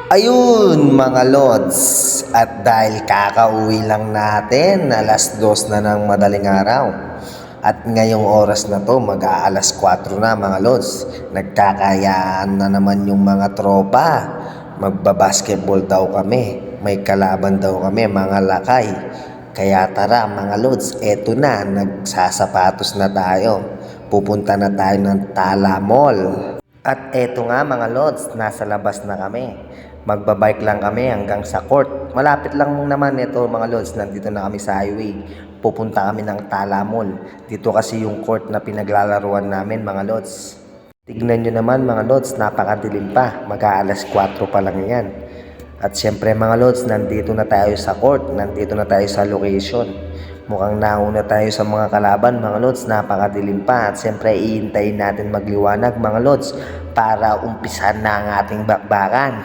Ayun mga lods, at dahil kakauwi lang natin, alas 2 na ng madaling araw. At ngayong oras na to, mag-aalas 4 na mga lods. Nagkakayaan na naman yung mga tropa. Magbabasketball daw kami. May kalaban daw kami, mga lakay. Kaya tara mga lods, eto na, nagsasapatos na tayo. Pupunta na tayo ng Tala Mall. At eto nga mga lods, nasa labas na kami. Magbabike lang kami hanggang sa court. Malapit lang naman ito mga lods, nandito na kami sa highway. Pupunta kami ng Tala Mall. Dito kasi yung court na pinaglalaruan namin mga lods. Tignan nyo naman mga lods, napakadilim pa. Mag-aalas 4 pa lang yan. At syempre mga lods, nandito na tayo sa court. Nandito na tayo sa location. Mukhang nauna tayo sa mga kalaban mga lods, napakadilim pa. At syempre iintayin natin magliwanag mga lods para umpisan na ang ating bakbakan.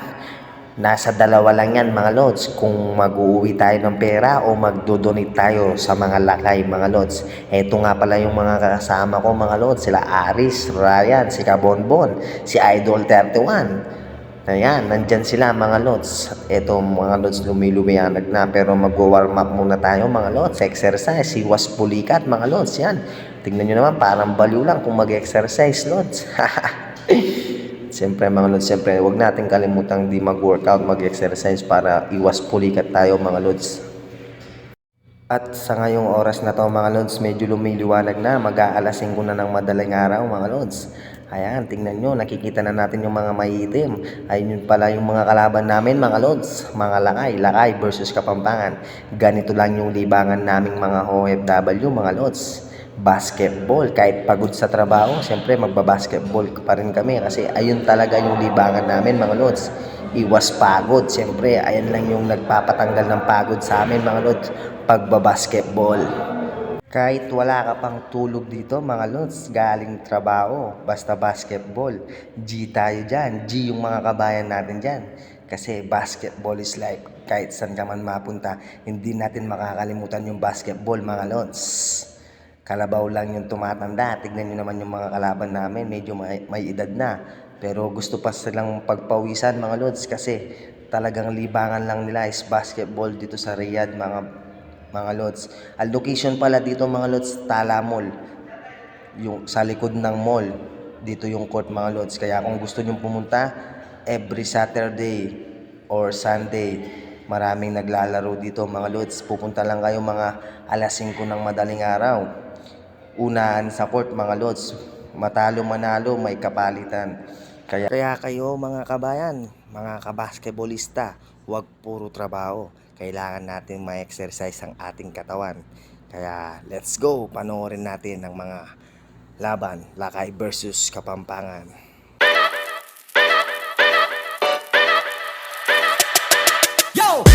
Nasa dalawa lang yan mga lods, kung mag-uuwi tayo ng pera o magdodonate tayo sa mga lakay mga lods. Eto nga pala yung mga kasama ko mga lods, sila Aris, Ryan, si Kabonbon, si Idol 31. Ayan, nandyan sila mga lods. Eto mga lods, lumilumiyanag na, pero mag-warm up muna tayo mga lods. Exercise, iwas pulikat mga lods. Yan, tignan nyo naman, parang baliw lang kung mag-exercise lods. Siyempre mga lods, siyempre huwag natin kalimutang di mag-workout, mag-exercise para iwas pulikat tayo mga lods. At sa ngayong oras na to mga lods, medyo lumiliwanag na, mag-aalas 5 na ng madaling araw mga lods. Ayan, tingnan nyo, nakikita na natin yung mga maiitim. Ayun yun pala yung mga kalaban namin mga lods, mga lakay versus Kapampangan. Ganito lang yung libangan naming mga OFW mga lods. Basketball, kahit pagod sa trabaho, siyempre magbabasketball pa rin kami kasi ayun talaga yung libangan namin mga lods. Iwas pagod, siyempre ayan lang yung nagpapatanggal ng pagod sa amin mga lods, pagbabasketball. Kahit wala ka pang tulog dito mga lods, galing trabaho, basta basketball, G tayo dyan, G yung mga kabayan natin dyan. Kasi basketball is life, kahit saan ka man mapunta, hindi natin makakalimutan yung basketball mga lods. Kalabaw lang yung tumatanda. Tignan nyo naman yung mga kalaban namin, medyo may edad na. Pero gusto pa silang pagpawisan mga lods kasi talagang libangan lang nila is basketball dito sa Riyadh mga lods. Ang location pala dito mga lods, Tala Mall. Yung sa likod ng mall, dito yung court mga lods. Kaya kung gusto nyo pumunta, every Saturday or Sunday, maraming naglalaro dito mga lods. Pupunta lang kayo mga alas 5 ng madaling araw. Unaan sa court mga lods, matalo manalo may kapalitan. Kaya kayo mga kabayan, mga kabasketballista, huwag puro trabaho. Kailangan natin ma-exercise ang ating katawan. Kaya let's go, panoorin natin ang mga laban, Lakay versus Kapampangan. Yo!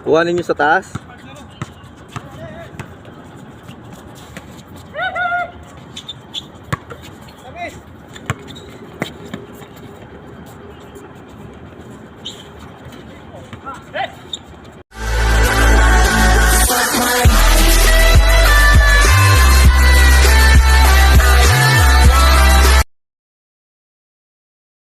Kuhanin nyo sa taas.